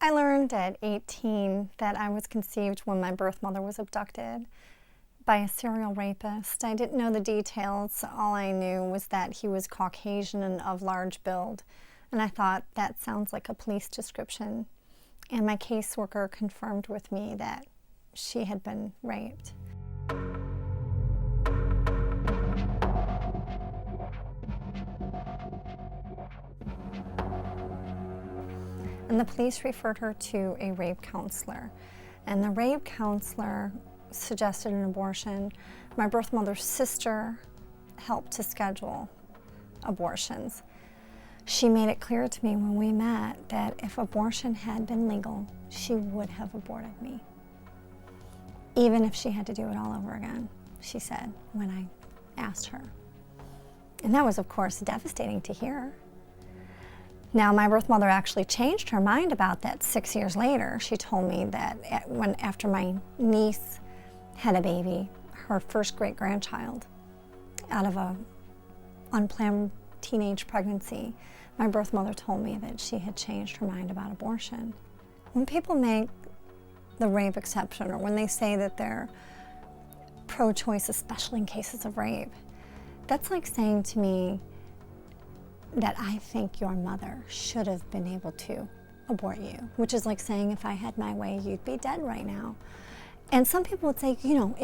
I learned at 18 that I was conceived when my birth mother was abducted by a serial rapist. I didn't know the details. All I knew was that he was Caucasian and of large build. And I thought, that sounds like a police description. And my caseworker confirmed with me that she had been raped. And the police referred her to a rape counselor. And the rape counselor suggested an abortion. My birth mother's sister helped to schedule abortions. She made it clear to me when we met that if abortion had been legal, she would have aborted me. Even if she had to do it all over again, she said when I asked her. And that was, of course, devastating to hear. Now, my birth mother actually changed her mind about that 6 years later. She told me that after my niece had a baby, her first great-grandchild, out of a unplanned teenage pregnancy, my birth mother told me that she had changed her mind about abortion. When people make the rape exception, or when they say that they're pro-choice, especially in cases of rape, that's like saying to me that I think your mother should have been able to abort you, which is like saying if I had my way, you'd be dead right now. And some people would say, you know,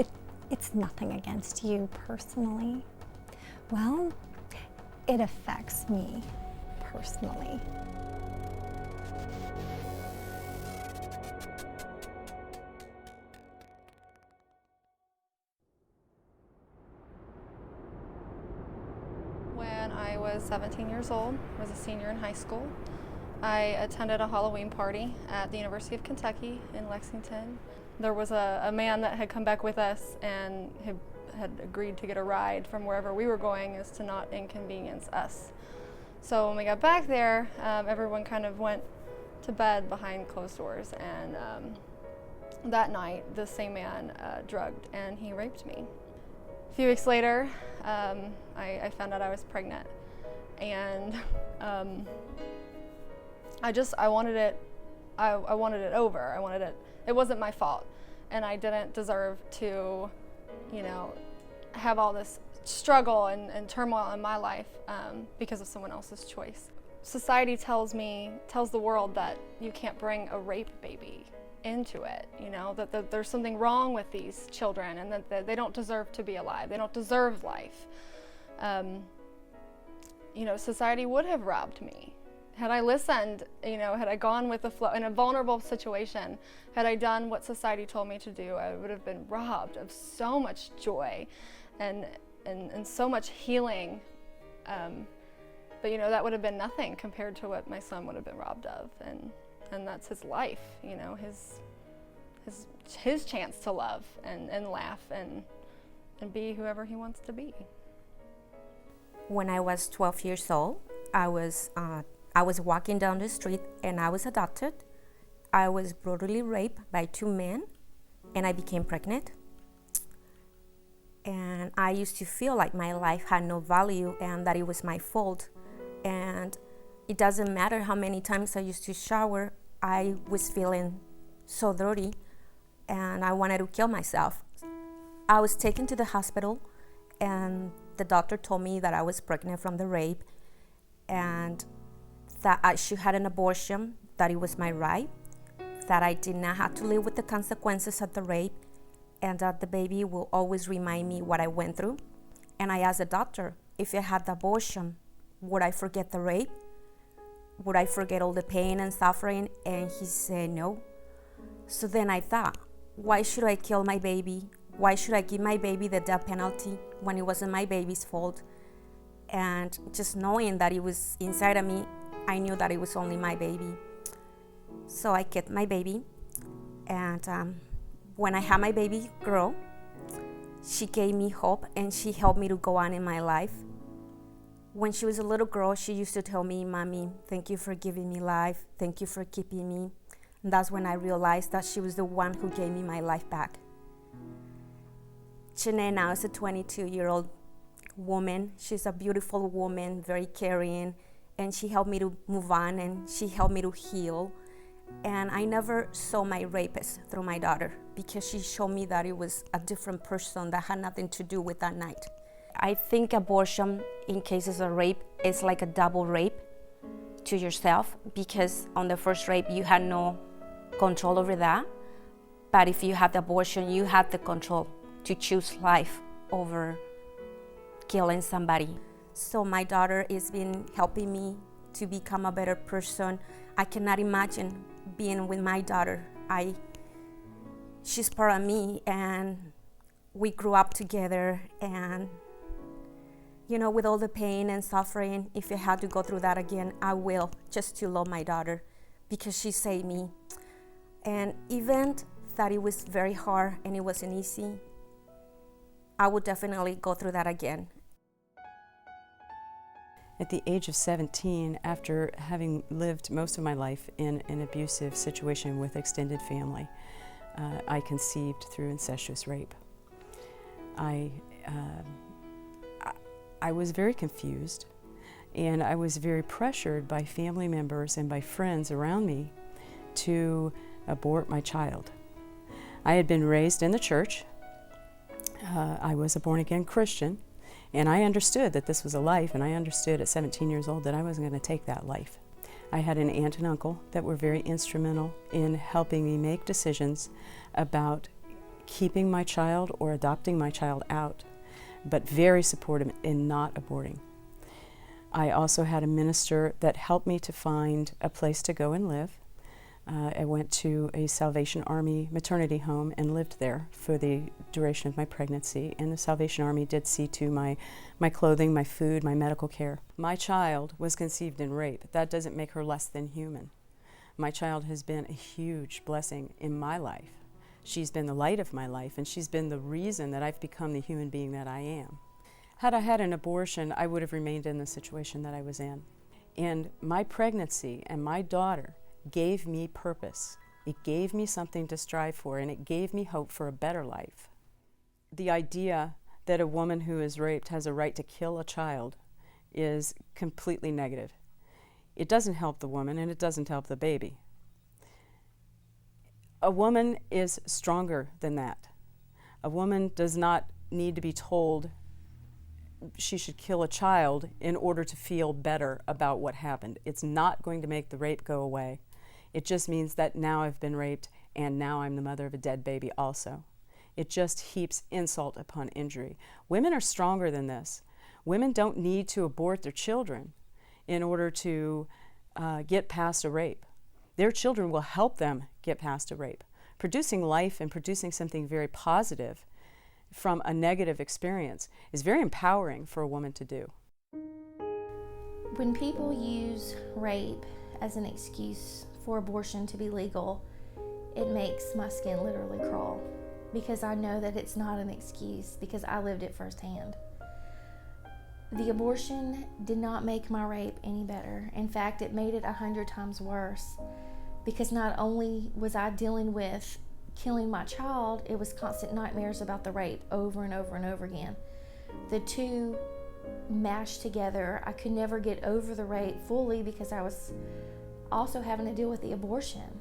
it's nothing against you personally. Well, it affects me personally. When I was 17 years old, I was a senior in high school, I attended a Halloween party at the University of Kentucky in Lexington. There was a man that had come back with us and had agreed to get a ride from wherever we were going as to not inconvenience us. So when we got back there, everyone kind of went to bed behind closed doors, and that night the same man drugged and he raped me. A few weeks later, I found out I was pregnant, and I wanted it over. It wasn't my fault, and I didn't deserve to, you know, have all this struggle and turmoil in my life because of someone else's choice. Society tells the world that you can't bring a rape baby into it, you know, that there's something wrong with these children and that they don't deserve to be alive, they don't deserve life. You know, society would have robbed me. Had I listened, you know, had I gone with the flow in a vulnerable situation, had I done what society told me to do, I would have been robbed of so much joy and so much healing. But you know, that would have been nothing compared to what my son would have been robbed of, and that's his life, you know, his chance to love and laugh and be whoever he wants to be. When I was 12 years old, I was walking down the street and I was adopted. I was brutally raped by 2 men and I became pregnant. And I used to feel like my life had no value and that it was my fault. And it doesn't matter how many times I used to shower, I was feeling so dirty and I wanted to kill myself. I was taken to the hospital and the doctor told me that I was pregnant from the rape and that I should have an abortion, that it was my right, that I did not have to live with the consequences of the rape, and that the baby will always remind me what I went through. And I asked the doctor, if I had the abortion, would I forget the rape? Would I forget all the pain and suffering? And he said no. So then I thought, why should I kill my baby? Why should I give my baby the death penalty when it wasn't my baby's fault? And just knowing that it was inside of me, I knew that it was only my baby. So I kept my baby, and when I had my baby girl, she gave me hope and she helped me to go on in my life. When she was a little girl, she used to tell me, Mommy, thank you for giving me life. Thank you for keeping me. And that's when I realized that she was the one who gave me my life back. Janae now is a 22-year-old woman. She's a beautiful woman, very caring, and she helped me to move on and she helped me to heal. And I never saw my rapist through my daughter because she showed me that it was a different person that had nothing to do with that night. I think abortion in cases of rape is like a double rape to yourself, because on the first rape you had no control over that. But if you had the abortion, you had the control to choose life over killing somebody. So my daughter has been helping me to become a better person. I cannot imagine being with my daughter. She's part of me, and we grew up together, and with all the pain and suffering, if I had to go through that again, I will, just to love my daughter, because she saved me. And even that it was very hard and it wasn't easy, I would definitely go through that again. At the age of 17, after having lived most of my life in an abusive situation with extended family, I conceived through incestuous rape. I was very confused, and I was very pressured by family members and by friends around me to abort my child. I had been raised in the church. I was a born-again Christian, and I understood that this was a life, and I understood at 17 years old that I wasn't going to take that life. I had an aunt and uncle that were very instrumental in helping me make decisions about keeping my child or adopting my child out, but very supportive in not aborting. I also had a minister that helped me to find a place to go and live. I went to a Salvation Army maternity home and lived there for the duration of my pregnancy, and the Salvation Army did see to my clothing, my food, my medical care. My child was conceived in rape. That doesn't make her less than human. My child has been a huge blessing in my life. She's been the light of my life, and she's been the reason that I've become the human being that I am. Had I had an abortion, I would have remained in the situation that I was in. And my pregnancy and my daughter gave me purpose. It gave me something to strive for, and it gave me hope for a better life. The idea that a woman who is raped has a right to kill a child is completely negative. It doesn't help the woman, and it doesn't help the baby. A woman is stronger than that. A woman does not need to be told she should kill a child in order to feel better about what happened. It's not going to make the rape go away. It just means that now I've been raped, and now I'm the mother of a dead baby also. It just heaps insult upon injury. Women are stronger than this. Women don't need to abort their children in order to get past a rape. Their children will help them get past a rape. Producing life and producing something very positive from a negative experience is very empowering for a woman to do. When people use rape as an excuse for abortion to be legal, it makes my skin literally crawl, because I know that it's not an excuse, because I lived it firsthand. The abortion did not make my rape any better. In fact, it made it 100 times worse, because not only was I dealing with killing my child, it was constant nightmares about the rape over and over and over again. The two mashed together. I could never get over the rape fully because I was also having to deal with the abortion.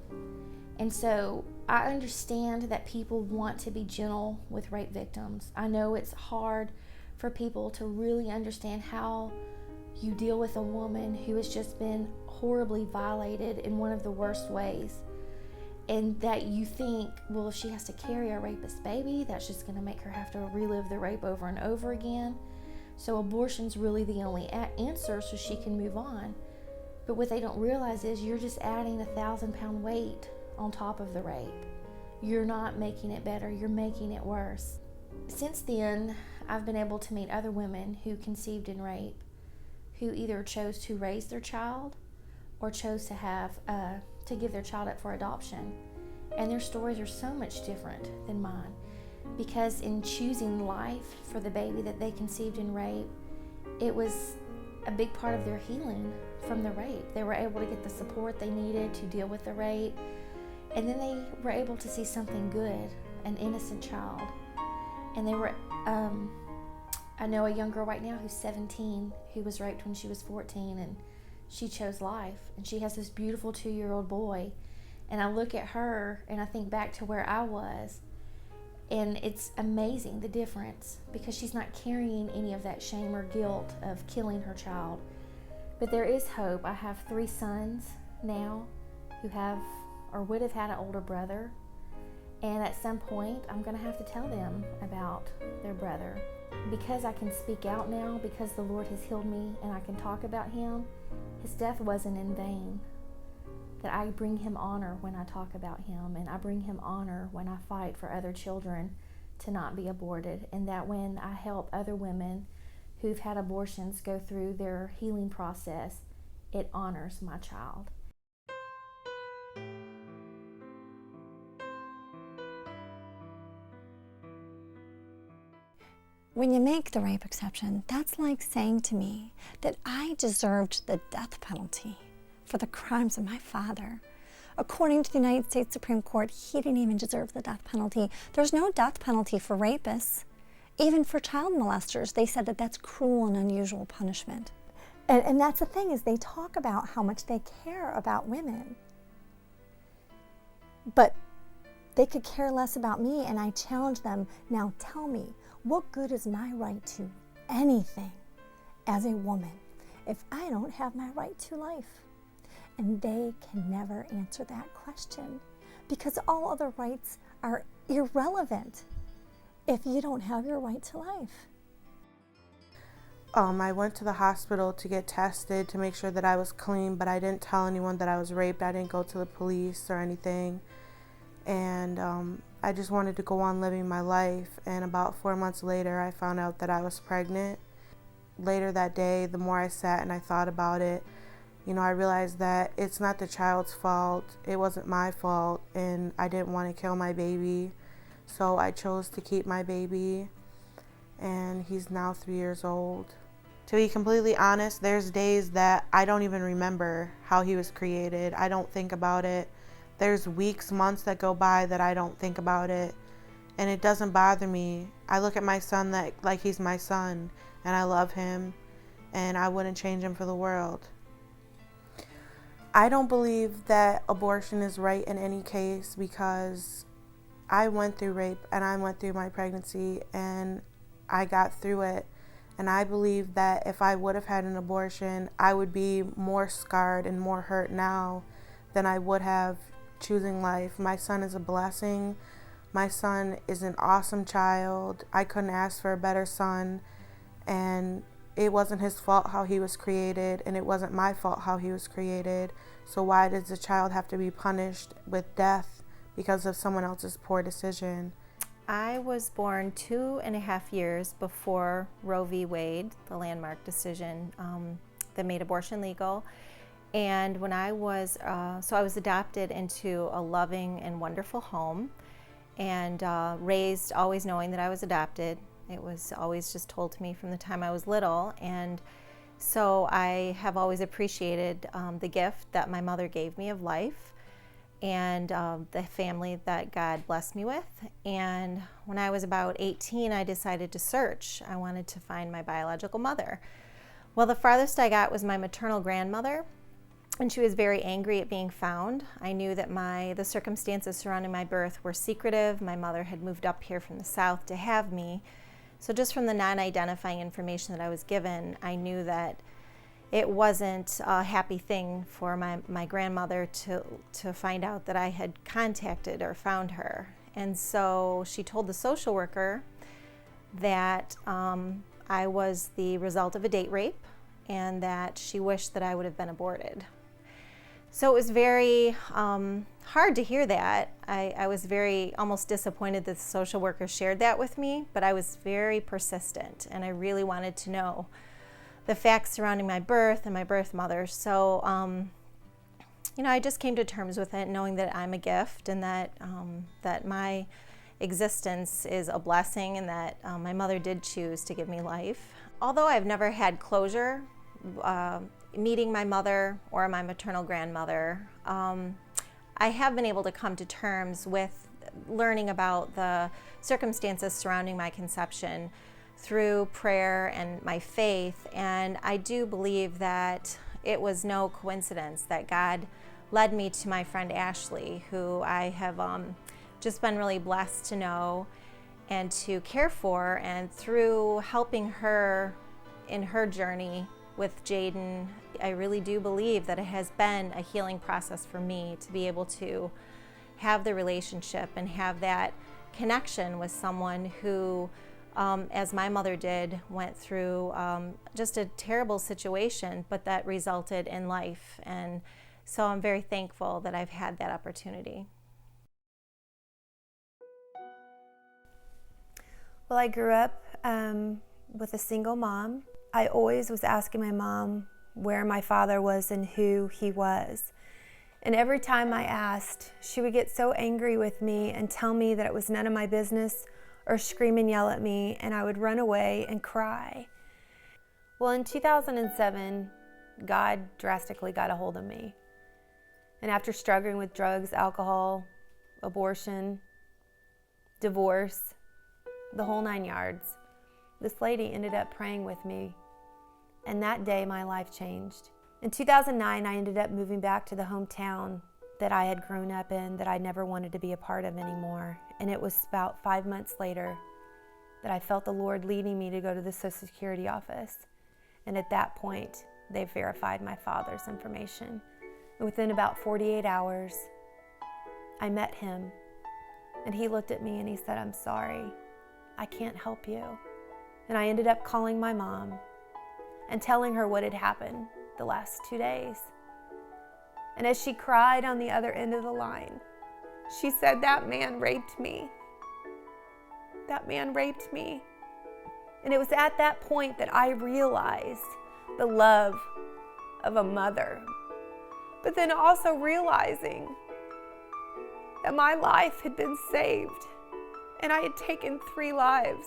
And so I understand that people want to be gentle with rape victims. I know it's hard for people to really understand how you deal with a woman who has just been horribly violated in one of the worst ways, and that you think, well, if she has to carry a rapist baby, that's just going to make her have to relive the rape over and over again. So abortion's really the only answer so she can move on. But what they don't realize is you're just adding 1,000-pound weight on top of the rape. You're not making it better, you're making it worse. Since then, I've been able to meet other women who conceived in rape, who either chose to raise their child or chose to give their child up for adoption. And their stories are so much different than mine, because in choosing life for the baby that they conceived in rape, it was a big part of their healing from the rape. They were able to get the support they needed to deal with the rape, and then they were able to see something good, an innocent child. And they were, I know a young girl right now who's 17 who was raped when she was 14, and she chose life, and she has this beautiful 2-year-old boy, And I look at her and I think back to where I was, and it's amazing the difference, because she's not carrying any of that shame or guilt of killing her child. But there is hope. I have 3 sons now who have or would have had an older brother, and at some point I'm going to have to tell them about their brother. Because I can speak out now, because the Lord has healed me and I can talk about him, his death wasn't in vain. That I bring him honor when I talk about him, and I bring him honor when I fight for other children to not be aborted, and that when I help other women who've had abortions go through their healing process, it honors my child. When you make the rape exception, that's like saying to me that I deserved the death penalty for the crimes of my father. According to the United States Supreme Court, he didn't even deserve the death penalty. There's no death penalty for rapists. Even for child molesters, they said that that's cruel and unusual punishment. And that's the thing, is they talk about how much they care about women. But they could care less about me, and I challenge them, now tell me, what good is my right to anything as a woman if I don't have my right to life? And they can never answer that question, because all other rights are irrelevant if you don't have your right to life. I went to the hospital to get tested to make sure that I was clean, but I didn't tell anyone that I was raped. I didn't go to the police or anything. And I just wanted to go on living my life. And about 4 months later, I found out that I was pregnant. Later that day, the more I sat and I thought about it, I realized that it's not the child's fault. It wasn't my fault, and I didn't want to kill my baby. So I chose to keep my baby, and he's now 3 years old. To be completely honest, there's days that I don't even remember how he was created. I don't think about it. There's weeks, months that go by that I don't think about it, and it doesn't bother me. I look at my son like he's my son, and I love him, and I wouldn't change him for the world. I don't believe that abortion is right in any case, because I went through rape and I went through my pregnancy and I got through it. And I believe that if I would have had an abortion, I would be more scarred and more hurt now than I would have choosing life. My son is a blessing. My son is an awesome child. I couldn't ask for a better son. And it wasn't his fault how he was created, and it wasn't my fault how he was created. So why does the child have to be punished with death because of someone else's poor decision? I was born 2.5 years before Roe v. Wade, the landmark decision that made abortion legal. And when I was adopted into a loving and wonderful home, and raised always knowing that I was adopted. It was always just told to me from the time I was little, and so I have always appreciated the gift that my mother gave me of life, and the family that God blessed me with. And when I was about 18, I decided to search. I wanted to find my biological mother. Well, the farthest I got was my maternal grandmother, and she was very angry at being found. I knew that the circumstances surrounding my birth were secretive. My mother had moved up here from the South to have me. So just from the non-identifying information that I was given, I knew that it wasn't a happy thing for my grandmother to find out that I had contacted or found her. And so she told the social worker that I was the result of a date rape, and that she wished that I would have been aborted. So it was very hard to hear that. I was very almost disappointed that the social worker shared that with me, but I was very persistent, and I really wanted to know the facts surrounding my birth and my birth mother. So, I just came to terms with it, knowing that I'm a gift, and that my existence is a blessing, and that my mother did choose to give me life. Although I've never had closure meeting my mother or my maternal grandmother, I have been able to come to terms with learning about the circumstances surrounding my conception through prayer and my faith. And I do believe that it was no coincidence that God led me to my friend Ashley, who I have just been really blessed to know and to care for. And through helping her in her journey with Jaden, I really do believe that it has been a healing process for me to be able to have the relationship and have that connection with someone who, as my mother did, went through just a terrible situation, but that resulted in life. And so I'm very thankful that I've had that opportunity. Well, I grew up with a single mom. I always was asking my mom where my father was and who he was. And every time I asked, she would get so angry with me and tell me that it was none of my business, or scream and yell at me, and I would run away and cry. Well, in 2007, God drastically got a hold of me. And after struggling with drugs, alcohol, abortion, divorce, the whole 9 yards, this lady ended up praying with me. And that day, my life changed. In 2009, I ended up moving back to the hometown that I had grown up in, that I never wanted to be a part of anymore. And it was about 5 months later that I felt the Lord leading me to go to the Social Security office. And at that point, they verified my father's information. And within about 48 hours, I met him. And he looked at me and he said, "I'm sorry, I can't help you." And I ended up calling my mom and telling her what had happened the last 2 days. And as she cried on the other end of the line, she said, "That man raped me. That man raped me." And it was at that point that I realized the love of a mother, but then also realizing that my life had been saved and I had taken 3 lives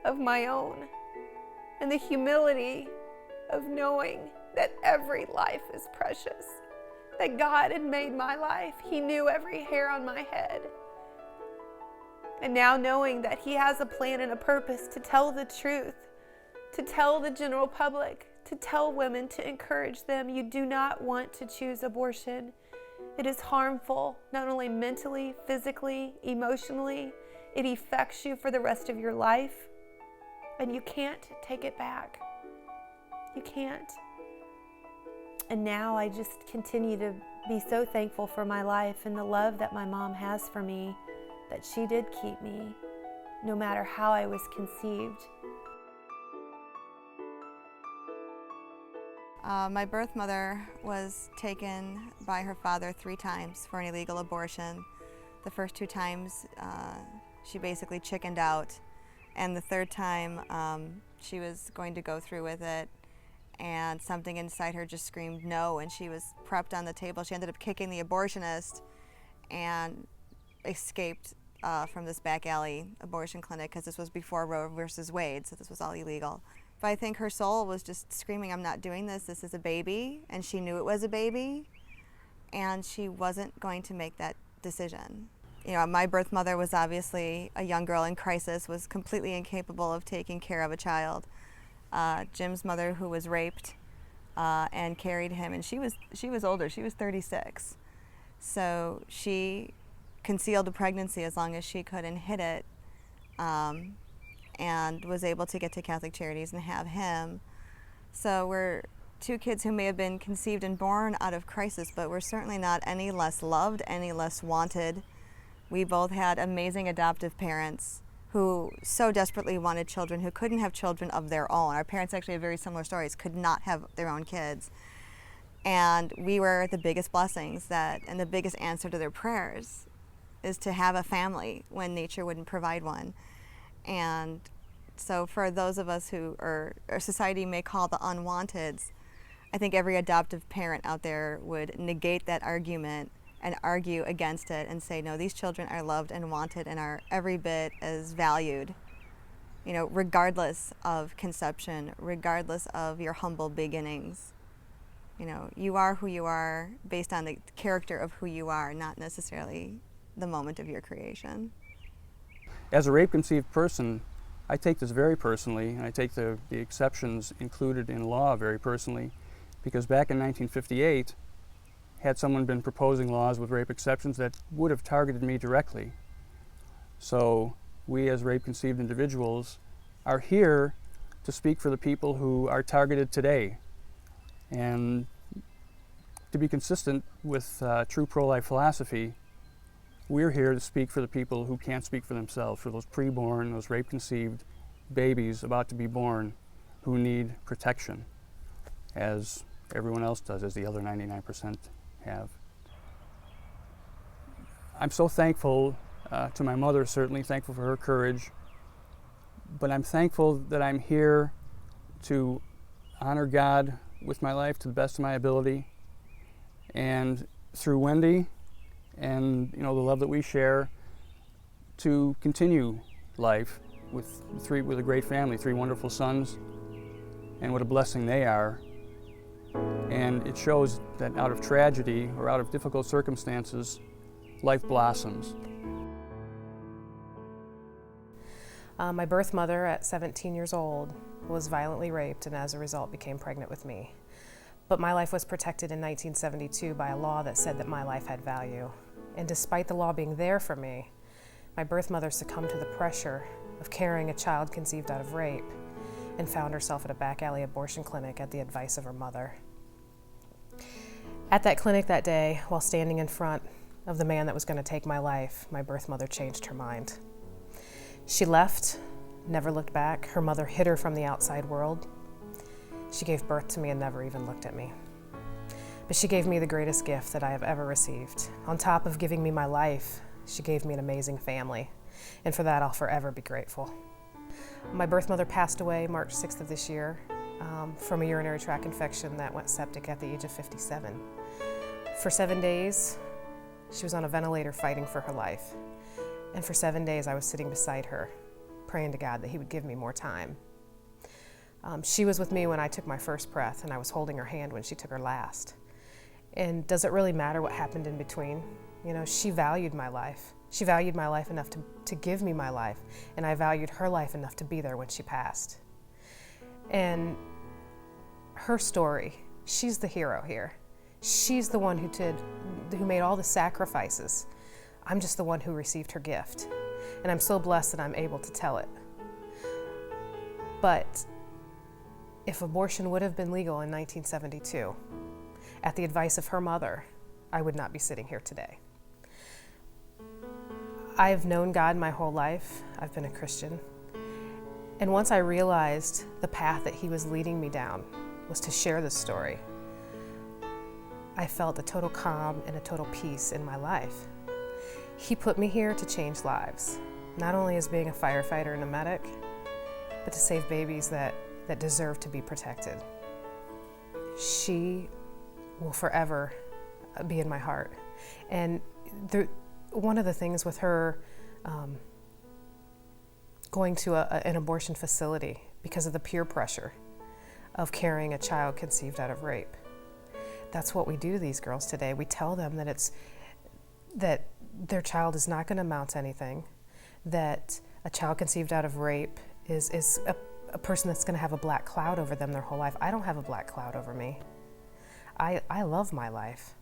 of my own. And the humility of knowing that every life is precious, that God had made my life. He knew every hair on my head. And now knowing that He has a plan and a purpose to tell the truth, to tell the general public, to tell women, to encourage them, you do not want to choose abortion. It is harmful, not only mentally, physically, emotionally. It affects you for the rest of your life. And you can't take it back. You can't. And now I just continue to be so thankful for my life and the love that my mom has for me, that she did keep me, no matter how I was conceived. My birth mother was taken by her father 3 times for an illegal abortion. The first 2 times, she basically chickened out. And the 3rd time, she was going to go through with it, and something inside her just screamed no, and she was prepped on the table. She ended up kicking the abortionist and escaped from this back alley abortion clinic, because this was before Roe versus Wade, so this was all illegal. But I think her soul was just screaming, "I'm not doing this, this is a baby," and she knew it was a baby, and she wasn't going to make that decision. You know, my birth mother was obviously a young girl in crisis, was completely incapable of taking care of a child. Jim's mother, who was raped and carried him, and she was older, she was 36. So she concealed the pregnancy as long as she could and hid it, and was able to get to Catholic Charities and have him. So we're 2 kids who may have been conceived and born out of crisis, but we're certainly not any less loved, any less wanted. We both had amazing adoptive parents who so desperately wanted children, who couldn't have children of their own. Our parents actually have very similar stories, could not have their own kids. And we were the biggest blessings and the biggest answer to their prayers is to have a family when nature wouldn't provide one. And so for those of us who our society may call the unwanteds, I think every adoptive parent out there would negate that argument and argue against it and say, no, these children are loved and wanted and are every bit as valued, you know, regardless of conception, regardless of your humble beginnings. You know, you are who you are based on the character of who you are, not necessarily the moment of your creation. As a rape-conceived person, I take this very personally, and I take the exceptions included in law very personally, because back in 1958, had someone been proposing laws with rape exceptions that would have targeted me directly. So we as rape-conceived individuals are here to speak for the people who are targeted today, and to be consistent with true pro-life philosophy, we're here to speak for the people who can't speak for themselves, for those preborn, those rape-conceived babies about to be born who need protection, as everyone else does, as the other 99% have. I'm so thankful to my mother, certainly thankful for her courage, but I'm thankful that I'm here to honor God with my life to the best of my ability, and through Wendy and the love that we share, to continue life with a great family, 3 wonderful sons, and what a blessing they are. And it shows that out of tragedy or out of difficult circumstances, life blossoms. My birth mother at 17 years old was violently raped and as a result became pregnant with me. But my life was protected in 1972 by a law that said that my life had value. And despite the law being there for me, my birth mother succumbed to the pressure of carrying a child conceived out of rape and found herself at a back alley abortion clinic at the advice of her mother. At that clinic that day, while standing in front of the man that was going to take my life, my birth mother changed her mind. She left, never looked back. Her mother hid her from the outside world. She gave birth to me and never even looked at me. But she gave me the greatest gift that I have ever received. On top of giving me my life, she gave me an amazing family. And for that, I'll forever be grateful. My birth mother passed away March 6th of this year from a urinary tract infection that went septic at the age of 57. For 7 days, she was on a ventilator fighting for her life. And for 7 days, I was sitting beside her, praying to God that He would give me more time. She was with me when I took my first breath, and I was holding her hand when she took her last. And does it really matter what happened in between? She valued my life. She valued my life enough to give me my life, and I valued her life enough to be there when she passed. And her story, she's the hero here. She's the one who made all the sacrifices. I'm just the one who received her gift. And I'm so blessed that I'm able to tell it. But if abortion would have been legal in 1972, at the advice of her mother, I would not be sitting here today. I've known God my whole life. I've been a Christian. And once I realized the path that He was leading me down was to share this story, I felt a total calm and a total peace in my life. He put me here to change lives, not only as being a firefighter and a medic, but to save babies that deserve to be protected. She will forever be in my heart. And one of the things with her going to an abortion facility because of the peer pressure of carrying a child conceived out of rape, that's what we do to these girls today. We tell them that their child is not going to amount to anything, that a child conceived out of rape is a person that's going to have a black cloud over them their whole life. I don't have a black cloud over me. I love my life.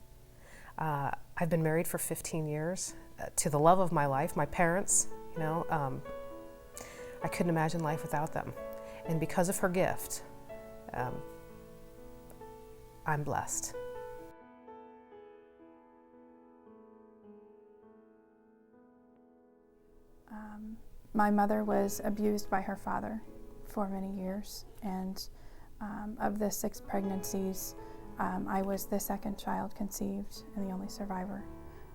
I've been married for 15 years to the love of my life, my parents. I couldn't imagine life without them. And because of her gift, I'm blessed. My mother was abused by her father for many years, and of the 6 pregnancies, I was the second child conceived and the only survivor.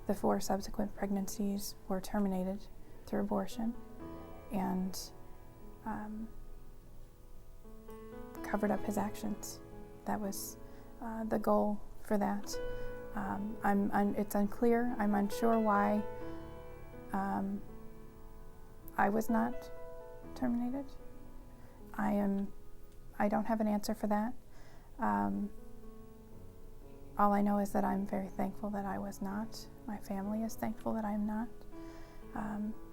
The 4 subsequent pregnancies were terminated through abortion and covered up his actions. That was the goal for that. It's unclear. I'm unsure why I was not terminated. I don't have an answer for that. All I know is that I'm very thankful that I was not. My family is thankful that I'm not.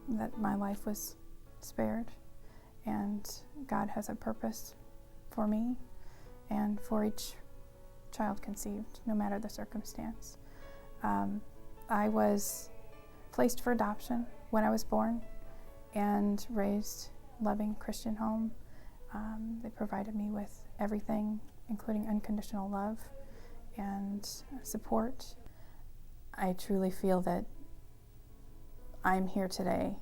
That my life was spared, and God has a purpose for me and for each child conceived, no matter the circumstance. I was placed for adoption when I was born and raised loving Christian home. They provided me with everything, including unconditional love and support. I truly feel that I'm here today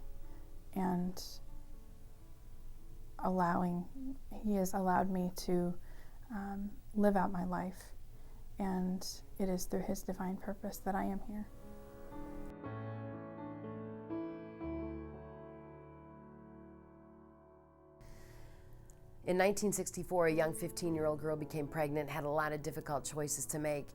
and He has allowed me to live out my life, and it is through His divine purpose that I am here. In 1964, a young 15-year-old girl became pregnant, had a lot of difficult choices to make.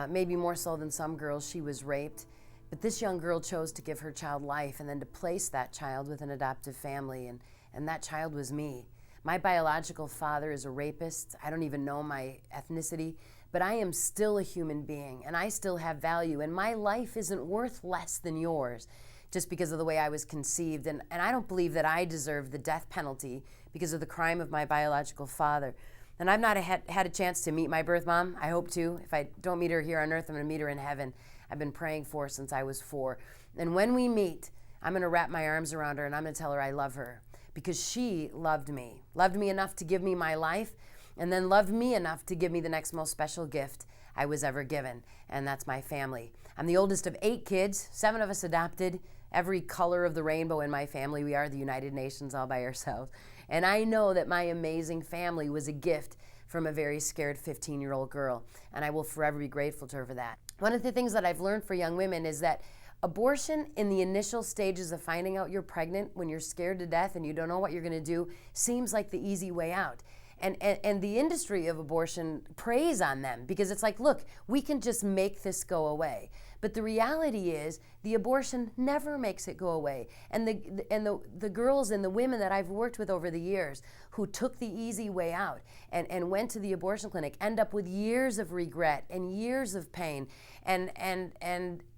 Maybe more so than some girls, she was raped. But this young girl chose to give her child life and then to place that child with an adoptive family, and that child was me. My biological father is a rapist. I don't even know my ethnicity, but I am still a human being, and I still have value, and my life isn't worth less than yours just because of the way I was conceived. And I don't believe that I deserve the death penalty because of the crime of my biological father. And I've not had a chance to meet my birth mom. I hope to. If I don't meet her here on earth, I'm going to meet her in heaven. I've been praying for her since I was 4. And when we meet, I'm going to wrap my arms around her and I'm going to tell her I love her because she loved me enough to give me my life, and then loved me enough to give me the next most special gift I was ever given, and that's my family. I'm the oldest of 8 kids, 7 of us adopted, every color of the rainbow in my family. We are the United Nations all by ourselves. And I know that my amazing family was a gift from a very scared 15-year-old girl, and I will forever be grateful to her for that. One of the things that I've learned for young women is that abortion in the initial stages of finding out you're pregnant, when you're scared to death and you don't know what you're going to do, seems like the easy way out. And the industry of abortion preys on them because it's like, look, we can just make this go away. But the reality is the abortion never makes it go away. And the girls and the women that I've worked with over the years who took the easy way out and went to the abortion clinic end up with years of regret and years of pain. And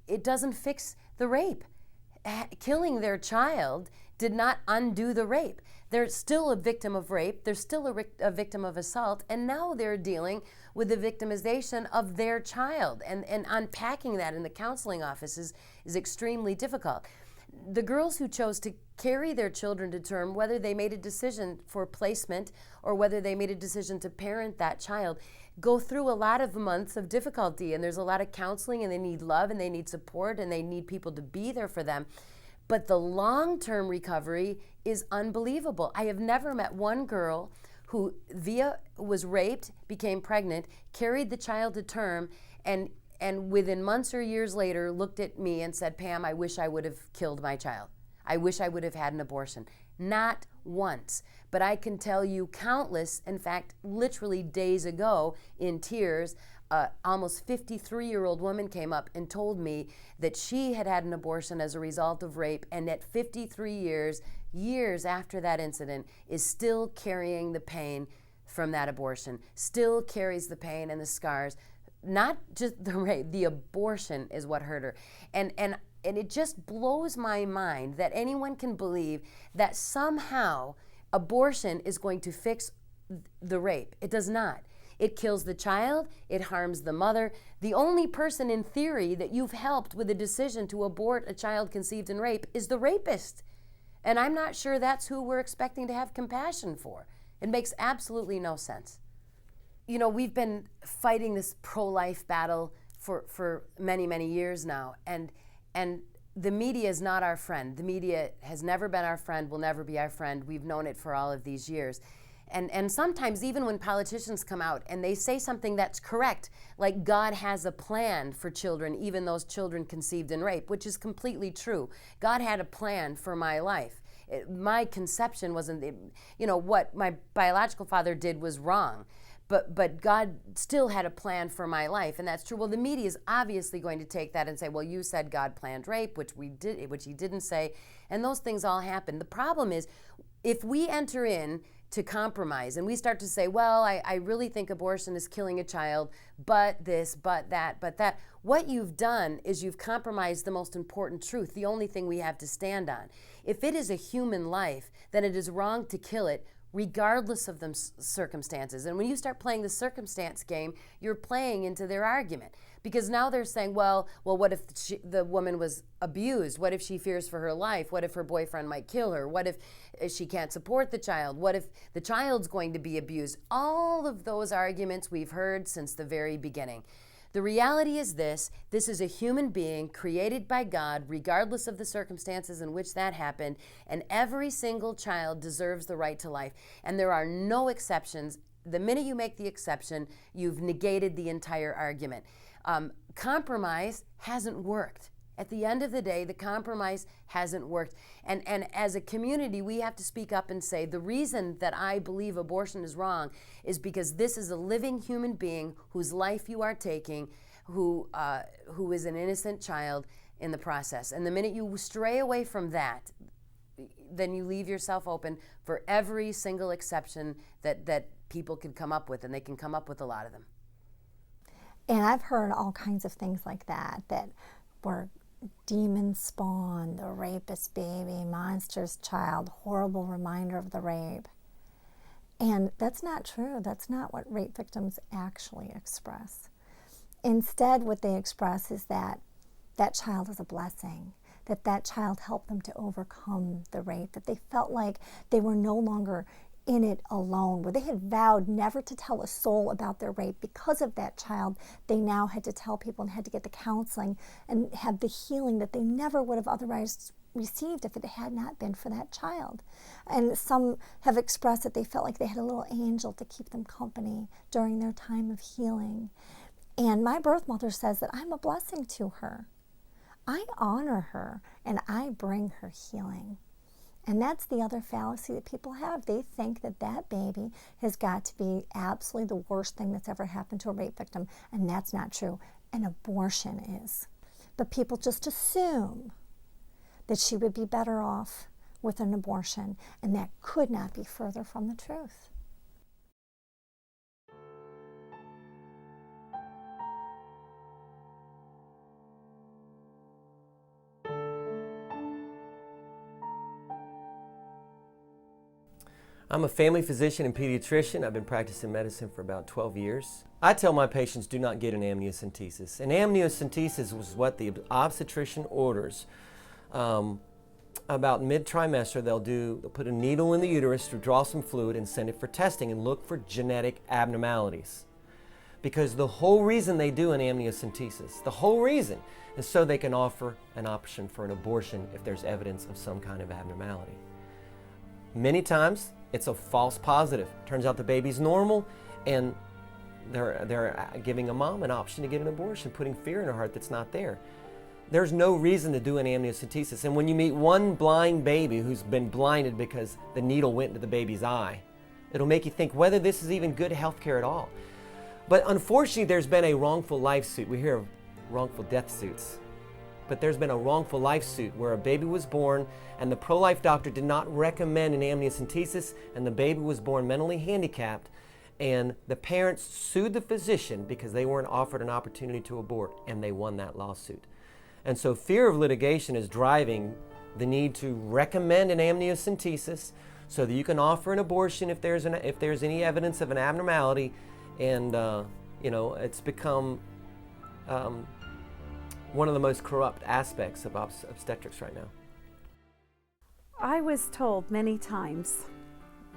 it doesn't fix the rape. Killing their child did not undo the rape. They're still a victim of rape, they're still a victim of assault, and now they're dealing with the victimization of their child. And unpacking that in the counseling offices is extremely difficult. The girls who chose to carry their children to term, whether they made a decision for placement or whether they made a decision to parent that child, go through a lot of months of difficulty, and there's a lot of counseling, and they need love, and they need support, and they need people to be there for them. But the long-term recovery is unbelievable. I have never met one girl who was raped, became pregnant, carried the child to term, and within months or years later looked at me and said, Pam, I wish I would have killed my child. I wish I would have had an abortion. Not once. But I can tell you countless, in fact, literally days ago, in tears, almost 53-year-old woman came up and told me that she had had an abortion as a result of rape, and at 53 years after that incident, is still carrying the pain from that abortion, still carries the pain and the scars. Not just the rape, the abortion is what hurt her. And it just blows my mind that anyone can believe that somehow abortion is going to fix the rape. It does not. It kills the child, it harms the mother. The only person in theory that you've helped with a decision to abort a child conceived in rape is the rapist. And I'm not sure that's who we're expecting to have compassion for. It makes absolutely no sense. You know, we've been fighting this pro-life battle for many, many years now, and the media is not our friend. The media has never been our friend, will never be our friend. We've known it for all of these years. And sometimes even when politicians come out and they say something that's correct, like God has a plan for children, even those children conceived in rape, which is completely true. God had a plan for my life. My conception wasn't, what my biological father did was wrong. But God still had a plan for my life, and that's true. Well, the media is obviously going to take that and say, well, you said God planned rape, which he didn't say, and those things all happen. The problem is, if we enter in to compromise and we start to say, well, I really think abortion is killing a child, but this, but that, what you've done is you've compromised the most important truth, the only thing we have to stand on. If it is a human life, then it is wrong to kill it regardless of the circumstances. And when you start playing the circumstance game, you're playing into their argument. Because now they're saying, well, what if the woman was abused? What if she fears for her life? What if her boyfriend might kill her? What if she can't support the child? What if the child's going to be abused? All of those arguments we've heard since the very beginning. The reality is this is a human being created by God, regardless of the circumstances in which that happened, and every single child deserves the right to life. And there are no exceptions. The minute you make the exception, you've negated the entire argument. Compromise hasn't worked. At the end of the day, the compromise hasn't worked. And as a community, we have to speak up and say, the reason that I believe abortion is wrong is because this is a living human being whose life you are taking, who is an innocent child in the process. And the minute you stray away from that, then you leave yourself open for every single exception that people can come up with, and they can come up with a lot of them. And I've heard all kinds of things like that were demon spawn, the rapist baby, monster's child, horrible reminder of the rape. And that's not true. That's not what rape victims actually express. Instead, what they express is that child is a blessing, that child helped them to overcome the rape, that they felt like they were no longer in it alone, where they had vowed never to tell a soul about their rape. Because of that child, they now had to tell people and had to get the counseling and have the healing that they never would have otherwise received if it had not been for that child. And some have expressed that they felt like they had a little angel to keep them company during their time of healing. And my birth mother says that I'm a blessing to her. I honor her and I bring her healing. And that's the other fallacy that people have. They think that baby has got to be absolutely the worst thing that's ever happened to a rape victim, and that's not true. An abortion is. But people just assume that she would be better off with an abortion, and that could not be further from the truth. I'm a family physician and pediatrician. I've been practicing medicine for about 12 years. I tell my patients do not get an amniocentesis. An amniocentesis was what the obstetrician orders. About mid-trimester, they'll put a needle in the uterus to draw some fluid and send it for testing and look for genetic abnormalities. Because the whole reason they do an amniocentesis, the whole reason, is so they can offer an option for an abortion if there's evidence of some kind of abnormality. Many times, it's a false positive. Turns out the baby's normal, and they're giving a mom an option to get an abortion, putting fear in her heart that's not there. There's no reason to do an amniocentesis. And when you meet one blind baby who's been blinded because the needle went into the baby's eye, it'll make you think whether this is even good health care at all. But unfortunately, there's been a wrongful life suit. We hear of wrongful death suits. But there's been a wrongful life suit where a baby was born and the pro-life doctor did not recommend an amniocentesis, and the baby was born mentally handicapped, and the parents sued the physician because they weren't offered an opportunity to abort, and they won that lawsuit. And so fear of litigation is driving the need to recommend an amniocentesis so that you can offer an abortion if there's any evidence of an abnormality, and it's become one of the most corrupt aspects of obstetrics right now. I was told many times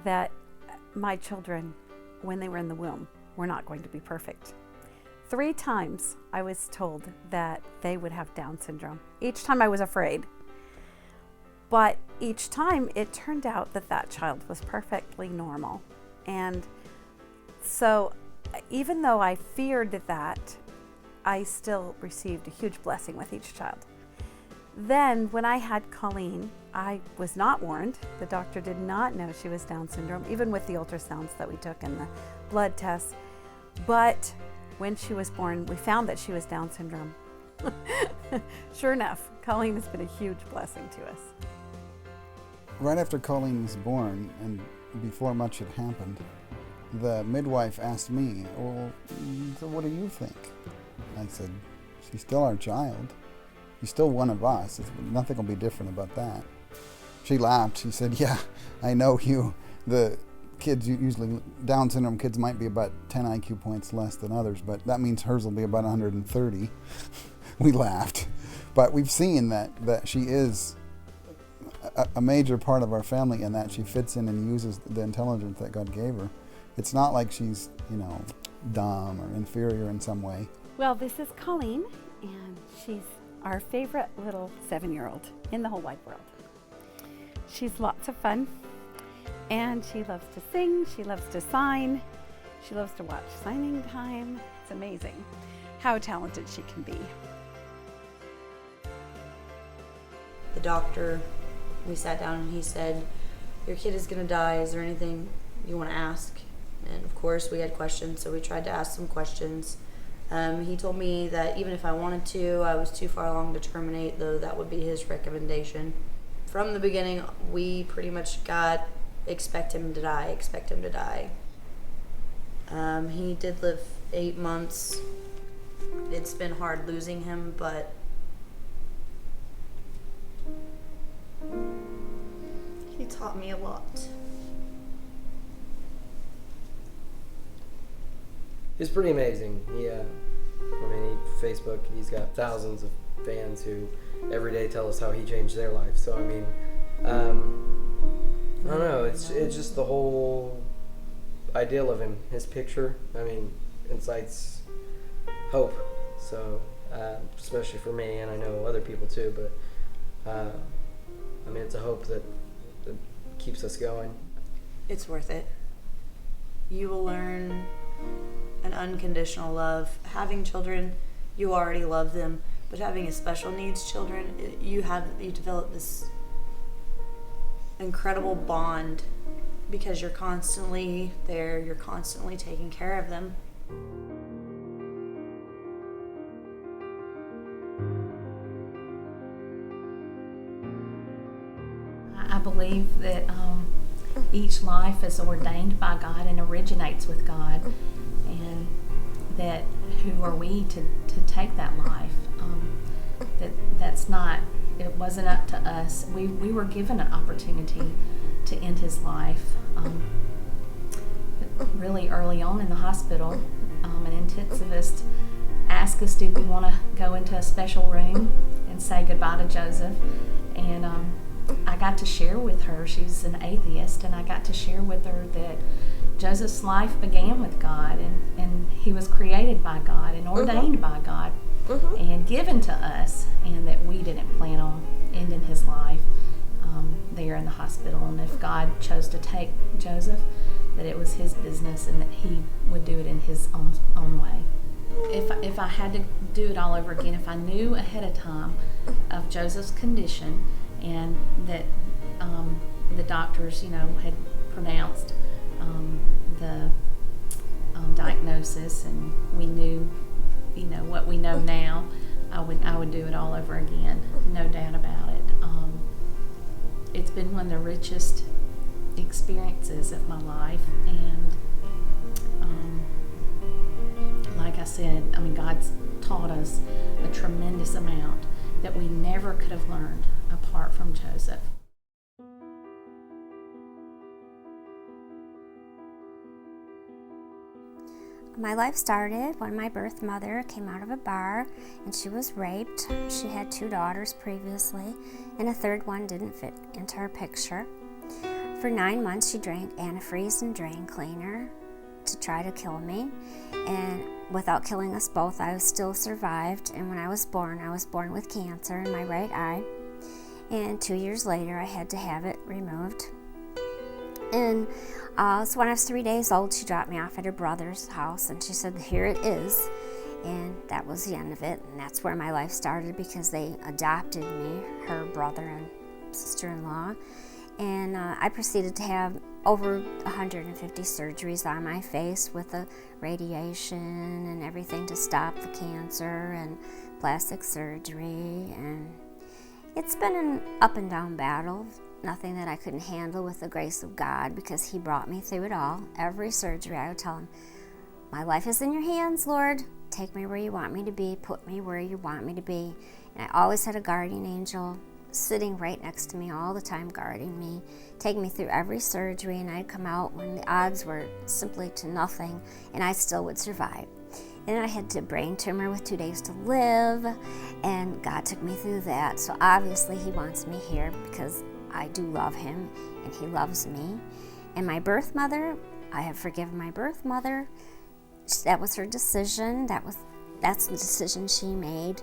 that my children, when they were in the womb, were not going to be perfect. 3 times I was told that they would have Down syndrome. Each time I was afraid. But each time it turned out that child was perfectly normal. And so even though I feared that, I still received a huge blessing with each child. Then when I had Colleen, I was not warned. The doctor did not know she was Down syndrome, even with the ultrasounds that we took and the blood tests. But when she was born, we found that she was Down syndrome. Sure enough, Colleen has been a huge blessing to us. Right after Colleen was born, and before much had happened, the midwife asked me, well, so what do you think? I said, she's still our child. She's still one of us. Nothing will be different about that. She laughed. She said, yeah, I know you. The kids, usually Down syndrome kids might be about 10 IQ points less than others, but that means hers will be about 130. We laughed. But we've seen that she is a major part of our family, and that she fits in and uses the intelligence that God gave her. It's not like she's, dumb or inferior in some way. Well, this is Colleen, and she's our favorite little 7-year-old in the whole wide world. She's lots of fun, and she loves to sing, she loves to sign, she loves to watch signing time. It's amazing how talented she can be. The doctor, we sat down and he said, your kid is gonna die, is there anything you wanna ask? And of course we had questions, so we tried to ask some questions. He told me that even if I wanted to, I was too far along to terminate, though that would be his recommendation. From the beginning, we pretty much got expect him to die. He did live 8 months. It's been hard losing him, but he taught me a lot. It's pretty amazing. Facebook, he's got thousands of fans who every day tell us how he changed their life. So, I don't know, it's just the whole ideal of him. His picture, incites hope. So, especially for me, and I know other people too, but, it's a hope that keeps us going. It's worth it. You will learn an unconditional love. Having children, you already love them, but having a special needs children, you develop this incredible bond because you're constantly there, you're constantly taking care of them. I believe that each life is ordained by God and originates with God, and that who are we to take that life? It wasn't up to us. We were given an opportunity to end his life. Really early on in the hospital, an intensivist asked us, did we want to go into a special room and say goodbye to Joseph? And I got to share with her, she's an atheist, and I got to share with her that Joseph's life began with God, and he was created by God and ordained by God and given to us, and that we didn't plan on ending his life there in the hospital. And if God chose to take Joseph, that it was his business and that he would do it in his own way. If I had to do it all over again, if I knew ahead of time of Joseph's condition and that the doctors, had pronounced the diagnosis, and we knew, what we know now, I would do it all over again, no doubt about it. It's been one of the richest experiences of my life, and like I said, God's taught us a tremendous amount that we never could have learned apart from Joseph. My life started when my birth mother came out of a bar and she was raped. She had 2 daughters previously, and a third one didn't fit into her picture. For 9 months she drank antifreeze and drain cleaner to try to kill me, and without killing us both, I still survived. And when I was born with cancer in my right eye, and 2 years later I had to have it removed. And so when I was 3 days old, she dropped me off at her brother's house, and she said, here it is. And that was the end of it, and that's where my life started, because they adopted me, her brother and sister-in-law. And I proceeded to have over 150 surgeries on my face with the radiation and everything to stop the cancer, and plastic surgery. And it's been an up and down battle. Nothing that I couldn't handle with the grace of God, because he brought me through it all. Every surgery I would tell him, my life is in your hands, Lord. Take me where you want me to be. Put me where you want me to be. And I always had a guardian angel sitting right next to me all the time, guarding me, taking me through every surgery, and I'd come out when the odds were simply to nothing, and I still would survive. Then I had a brain tumor with 2 days to live, and God took me through that. So obviously He wants me here because I do love Him, and He loves me. And my birth mother, I have forgiven my birth mother. That was her decision. That's the decision she made.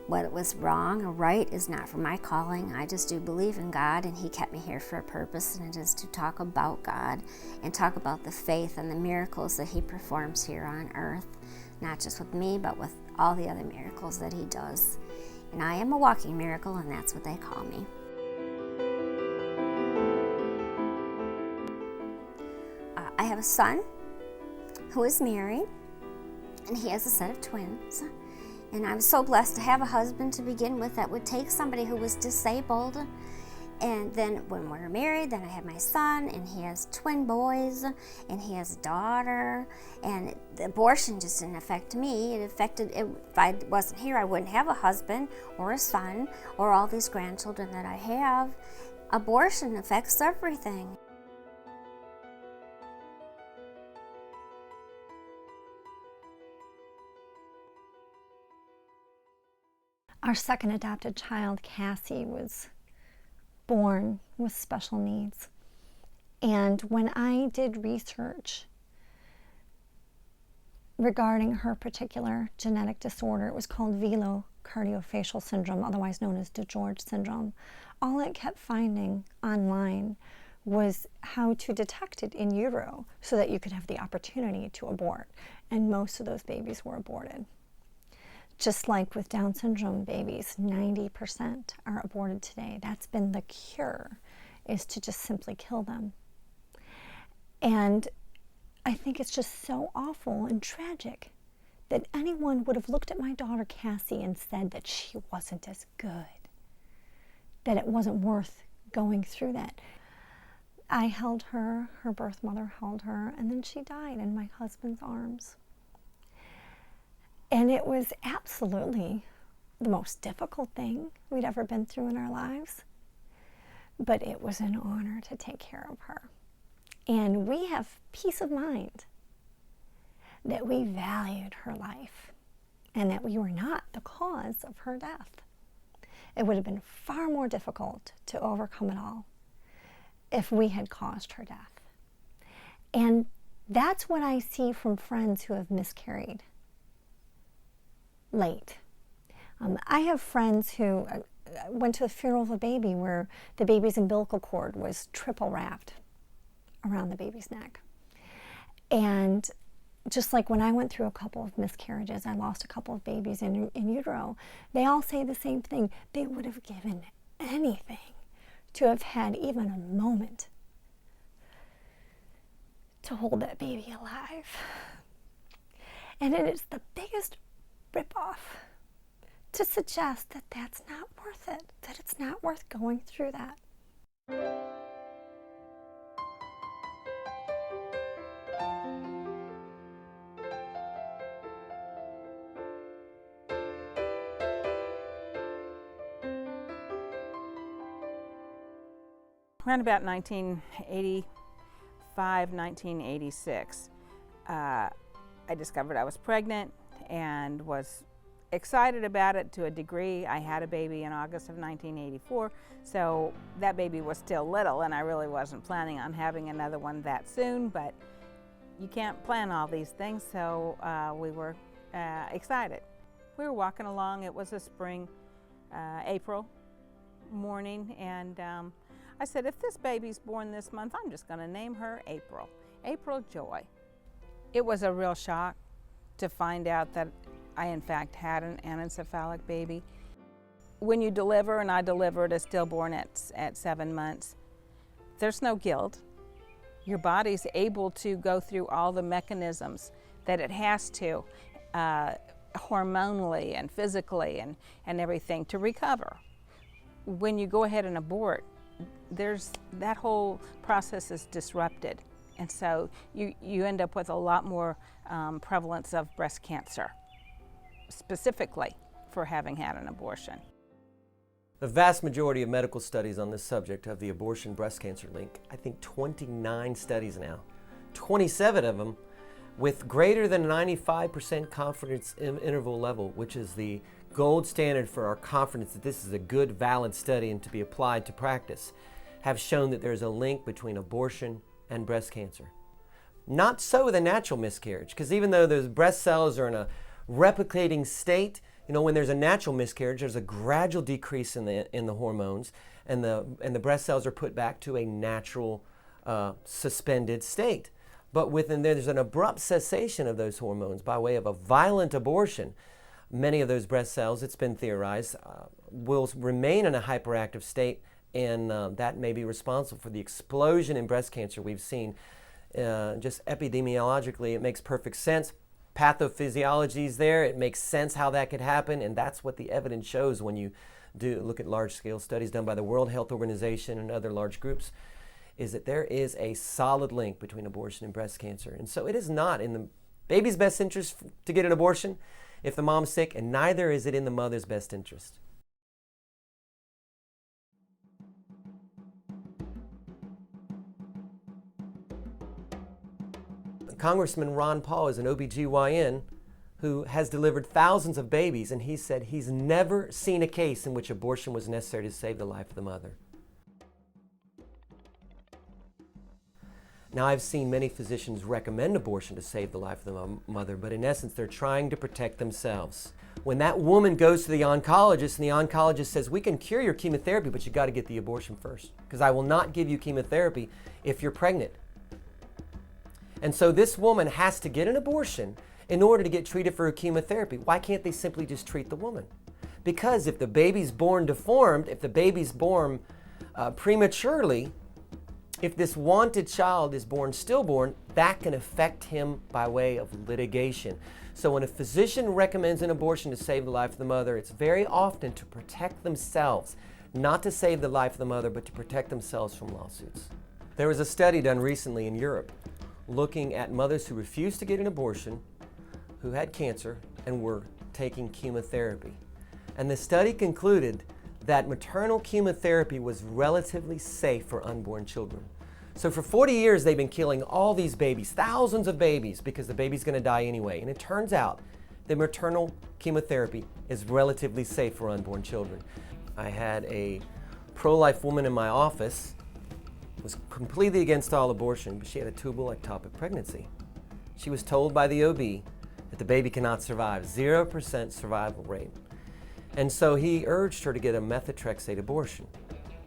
What was wrong or right is not for my calling. I just do believe in God, and He kept me here for a purpose, and it is to talk about God and talk about the faith and the miracles that He performs here on earth, not just with me, but with all the other miracles that He does. And I am a walking miracle, and that's what they call me. I have a son who is married, and he has a set of twins. And I'm so blessed to have a husband to begin with that would take somebody who was disabled. And then when we're married, then I have my son, and he has twin boys, and he has a daughter. And the abortion just didn't affect me. If I wasn't here, I wouldn't have a husband or a son or all these grandchildren that I have. Abortion affects everything. Our second adopted child, Cassie, was born with special needs. And when I did research regarding her particular genetic disorder, it was called velocardiofacial syndrome, otherwise known as DeGeorge syndrome. All it kept finding online was how to detect it in utero so that you could have the opportunity to abort. And most of those babies were aborted. Just like with Down syndrome babies, 90% are aborted today. That's been the cure, is to just simply kill them. And I think it's just so awful and tragic that anyone would have looked at my daughter Cassie and said that she wasn't as good, that it wasn't worth going through that. I held her, her birth mother held her, and then she died in my husband's arms. And it was absolutely the most difficult thing we'd ever been through in our lives. But it was an honor to take care of her. And we have peace of mind that we valued her life and that we were not the cause of her death. It would have been far more difficult to overcome it all if we had caused her death. And that's what I see from friends who have miscarried late. I have friends who went to the funeral of a baby where the baby's umbilical cord was triple wrapped around the baby's neck. And just like when I went through a couple of miscarriages, I lost a couple of babies in utero, they all say the same thing. They would have given anything to have had even a moment to hold that baby alive. And it is the biggest ripoff to suggest that that's not worth it, that it's not worth going through that. Around about 1985, 1986, I discovered I was pregnant and was excited about it to a degree. I had a baby in August of 1984, so that baby was still little, and I really wasn't planning on having another one that soon, but you can't plan all these things, so we were excited. We were walking along. It was a spring, April morning, and I said, if this baby's born this month, I'm just going to name her April. April Joy. It was a real shock to find out that I, in fact, had an anencephalic baby. When you deliver, and I delivered a stillborn at 7 months, there's no guilt. Your body's able to go through all the mechanisms that it has to, hormonally and physically and everything, to recover. When you go ahead and abort, that whole process is disrupted, and so you end up with a lot more prevalence of breast cancer, specifically for having had an abortion. The vast majority of medical studies on this subject of the abortion breast cancer link, I think 29 studies now, 27 of them with greater than 95% confidence interval level, which is the gold standard for our confidence that this is a good, valid study and to be applied to practice, have shown that there's a link between abortion and breast cancer. Not so with a natural miscarriage, because even though those breast cells are in a replicating state, when there's a natural miscarriage, there's a gradual decrease in the hormones, and the breast cells are put back to a natural suspended state. But within there's an abrupt cessation of those hormones by way of a violent abortion. Many of those breast cells, it's been theorized, will remain in a hyperactive state, and that may be responsible for the explosion in breast cancer we've seen. Just epidemiologically, it makes perfect sense. Pathophysiology is there. It makes sense how that could happen, and that's what the evidence shows when you do look at large-scale studies done by the World Health Organization and other large groups, is that there is a solid link between abortion and breast cancer. And so it is not in the baby's best interest to get an abortion if the mom's sick, and neither is it in the mother's best interest. Congressman Ron Paul is an OBGYN who has delivered thousands of babies, and he said he's never seen a case in which abortion was necessary to save the life of the mother. Now, I've seen many physicians recommend abortion to save the life of the mother, but in essence, they're trying to protect themselves. When that woman goes to the oncologist, and the oncologist says, we can cure your chemotherapy, but you got to get the abortion first, because I will not give you chemotherapy if you're pregnant. And so this woman has to get an abortion in order to get treated for her chemotherapy. Why can't they simply just treat the woman? Because if the baby's born deformed, if the baby's born prematurely, if this wanted child is born stillborn, that can affect him by way of litigation. So when a physician recommends an abortion to save the life of the mother, it's very often to protect themselves, not to save the life of the mother, but to protect themselves from lawsuits. There was a study done recently in Europe looking at mothers who refused to get an abortion, who had cancer, and were taking chemotherapy. And the study concluded that maternal chemotherapy was relatively safe for unborn children. So for 40 years, they've been killing all these babies, thousands of babies, because the baby's going to die anyway. And it turns out that maternal chemotherapy is relatively safe for unborn children. I had a pro-life woman in my office, was completely against all abortion, but she had a tubal ectopic pregnancy. She was told by the OB that the baby cannot survive, 0% survival rate. And so he urged her to get a methotrexate abortion.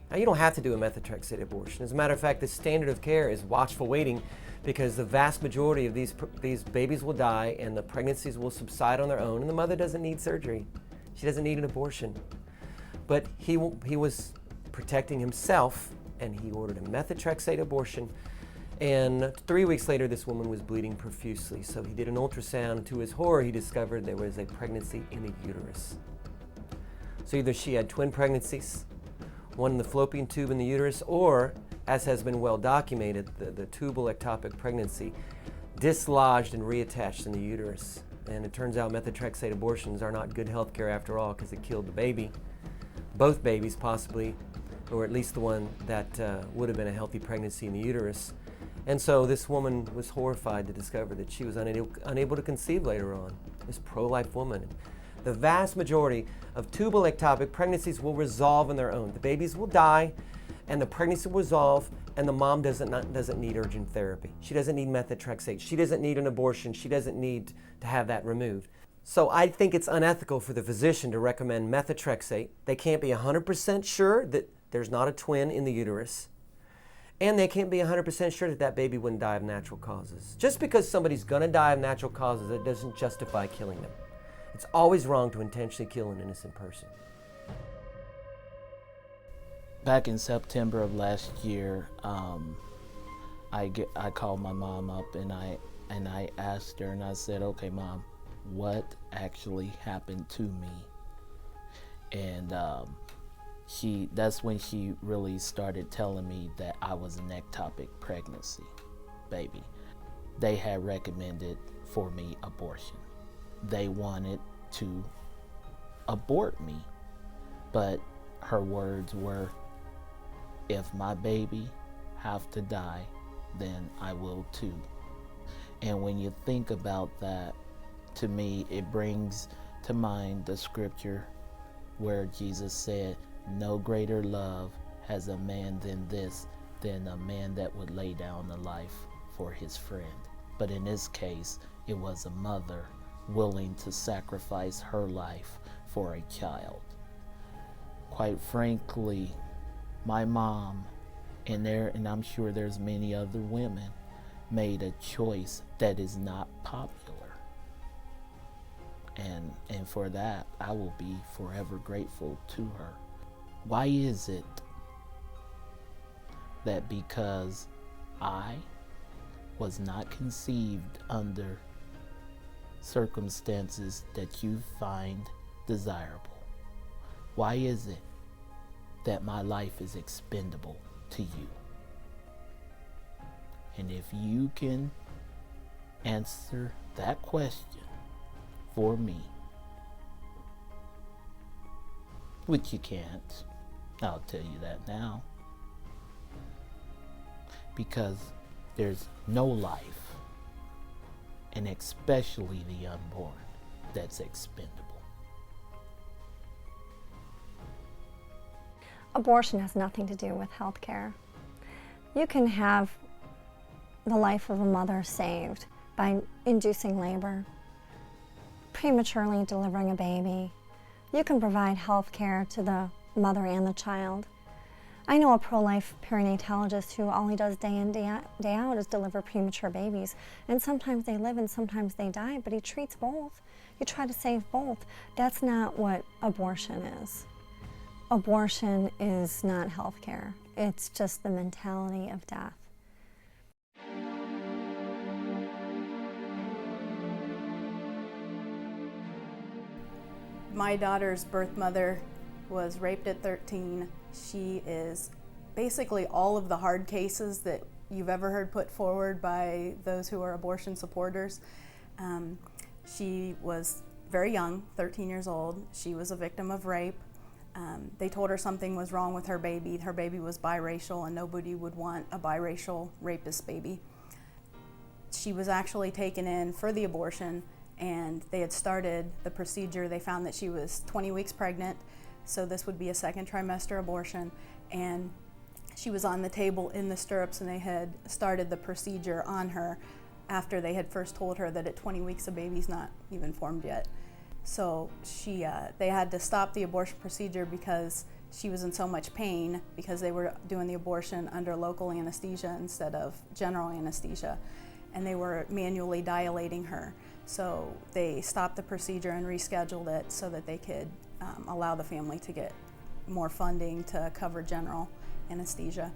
Now, you don't have to do a methotrexate abortion. As a matter of fact, the standard of care is watchful waiting, because the vast majority of these babies will die and the pregnancies will subside on their own, and the mother doesn't need surgery. She doesn't need an abortion. But he was protecting himself, and he ordered a methotrexate abortion. And 3 weeks later, this woman was bleeding profusely. So he did an ultrasound. To his horror, he discovered there was a pregnancy in the uterus. So either she had twin pregnancies, one in the fallopian tube in the uterus, or, as has been well documented, the tubal ectopic pregnancy dislodged and reattached in the uterus. And it turns out methotrexate abortions are not good health care after all, because it killed the baby, both babies possibly, or at least the one that would have been a healthy pregnancy in the uterus. And so this woman was horrified to discover that she was unable to conceive later on, this pro-life woman. The vast majority of tubal ectopic pregnancies will resolve on their own. The babies will die, and the pregnancy will resolve, and the mom doesn't need urgent therapy. She doesn't need methotrexate. She doesn't need an abortion. She doesn't need to have that removed. So I think it's unethical for the physician to recommend methotrexate. They can't be 100% sure that there's not a twin in the uterus, and they can't be 100% sure that that baby wouldn't die of natural causes. Just because somebody's going to die of natural causes, it doesn't justify killing them. It's always wrong to intentionally kill an innocent person. Back in September of last year, I called my mom up and I asked her, and I said, "Okay, Mom, what actually happened to me?" And that's when she really started telling me that I was an ectopic pregnancy baby. They had recommended for me abortion. They wanted to abort me, but her words were, "If my baby have to die, then I will too." And when you think about that, to me, it brings to mind the scripture where Jesus said, "No greater love has a man than this, than a man that would lay down a life for his friend." But in this case, it was a mother willing to sacrifice her life for a child. Quite frankly, my mom, and I'm sure there's many other women, made a choice that is not popular. And for that, I will be forever grateful to her. Why is it that because I was not conceived under circumstances that you find desirable, why is it that my life is expendable to you? And if you can answer that question for me, which you can't, I'll tell you that now, because there's no life, and especially the unborn, that's expendable. Abortion has nothing to do with health care. You can have the life of a mother saved by inducing labor, prematurely delivering a baby. You can provide health care to the mother and the child. I know a pro-life perinatologist who all he does day in, day out is deliver premature babies. And sometimes they live and sometimes they die, but he treats both. You try to save both. That's not what abortion is. Abortion is not health care. It's just the mentality of death. My daughter's birth mother was raped at 13. She is basically all of the hard cases that you've ever heard put forward by those who are abortion supporters. She was very young, 13 years old. She was a victim of rape. They told her something was wrong with her baby. Her baby was biracial, and nobody would want a biracial rapist baby. She was actually taken in for the abortion, and they had started the procedure. They found that she was 20 weeks pregnant, so this would be a second trimester abortion, and she was on the table in the stirrups, and they had started the procedure on her after they had first told her that at 20 weeks the baby's not even formed yet. So they had to stop the abortion procedure because she was in so much pain because they were doing the abortion under local anesthesia instead of general anesthesia, and they were manually dilating her. So they stopped the procedure and rescheduled it so that they could allow the family to get more funding to cover general anesthesia.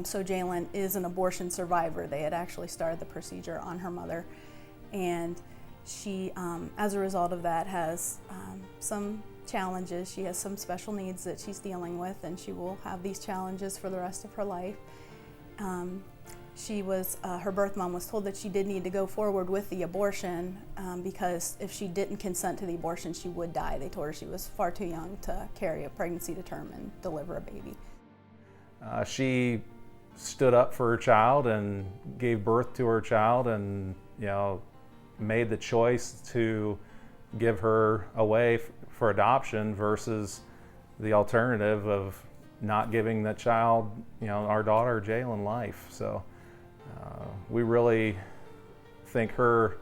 So Jalen is an abortion survivor. They had actually started the procedure on her mother, and she, as a result of that, has some challenges. She has some special needs that she's dealing with, and she will have these challenges for the rest of her life. Her birth mom was told that she did need to go forward with the abortion because if she didn't consent to the abortion, she would die. They told her she was far too young to carry a pregnancy to term and deliver a baby. She stood up for her child and gave birth to her child, and made the choice to give her away for adoption versus the alternative of not giving that child, our daughter Jalen, life. So we really think her,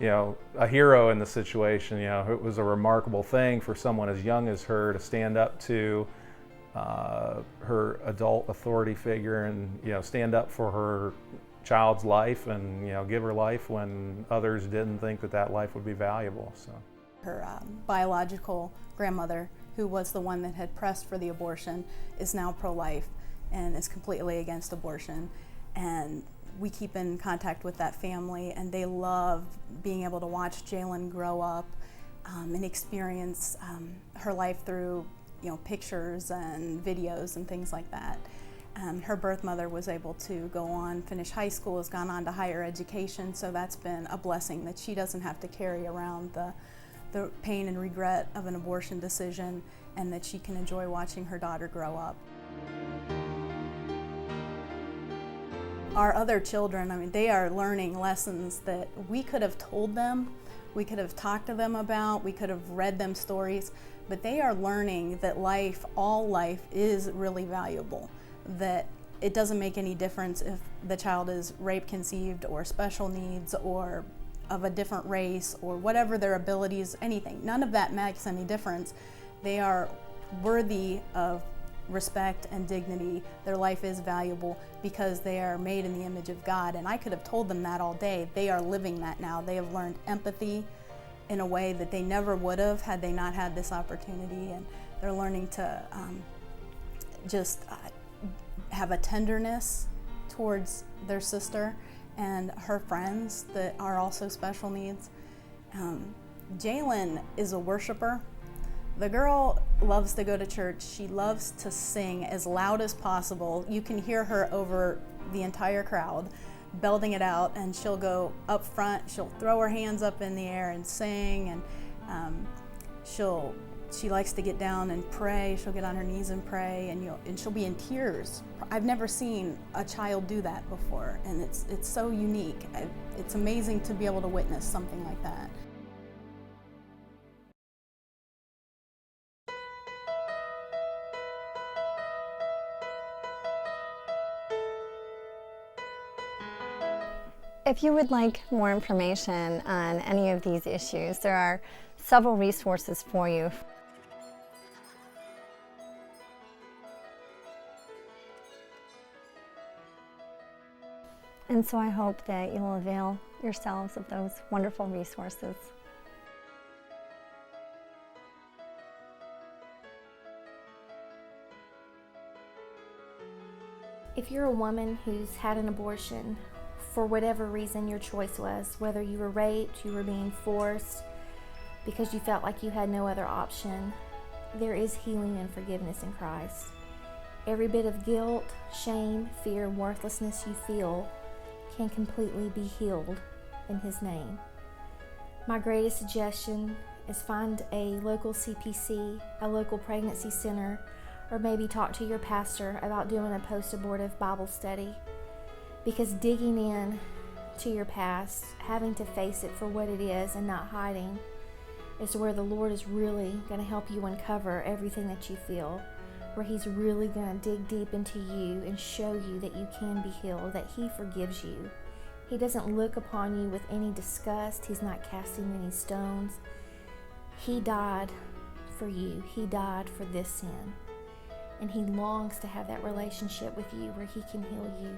a hero in the situation. It was a remarkable thing for someone as young as her to stand up to her adult authority figure and stand up for her child's life and give her life when others didn't think that life would be valuable. So her biological grandmother, who was the one that had pressed for the abortion, is now pro-life and is completely against abortion. And we keep in contact with that family, and they love being able to watch Jalen grow up and experience her life through pictures and videos and things like that. Her birth mother was able to go on, finish high school, has gone on to higher education, so that's been a blessing that she doesn't have to carry around the the pain and regret of an abortion decision, and that she can enjoy watching her daughter grow up. Our other children, I mean, they are learning lessons that we could have told them, we could have talked to them about, we could have read them stories, but they are learning that life, all life, is really valuable, that it doesn't make any difference if the child is rape conceived or special needs or of a different race or whatever their abilities, anything. None of that makes any difference. They are worthy of respect and dignity. Their life is valuable because they are made in the image of God, and I could have told them that all day. They are living that now. They have learned empathy in a way that they never would have had they not had this opportunity, and they're learning to just have a tenderness towards their sister and her friends that are also special needs. Jalen is a worshiper. The girl loves to go to church. She loves to sing as loud as possible. You can hear her over the entire crowd belting it out, and she'll go up front, she'll throw her hands up in the air and sing, and she likes to get down and pray. She'll get on her knees and pray, and she'll be in tears. I've never seen a child do that before, and it's so unique. It's amazing to be able to witness something like that. If you would like more information on any of these issues, there are several resources for you. And so I hope that you'll avail yourselves of those wonderful resources. If you're a woman who's had an abortion, for whatever reason your choice was, whether you were raped, you were being forced, because you felt like you had no other option, there is healing and forgiveness in Christ. Every bit of guilt, shame, fear, and worthlessness you feel can completely be healed in His name. My greatest suggestion is find a local CPC, a local pregnancy center, or maybe talk to your pastor about doing a post-abortive Bible study. Because digging in to your past, having to face it for what it is and not hiding, is where the Lord is really going to help you uncover everything that you feel, where He's really going to dig deep into you and show you that you can be healed, that He forgives you. He doesn't look upon you with any disgust. He's not casting any stones. He died for you. He died for this sin. And He longs to have that relationship with you where He can heal you.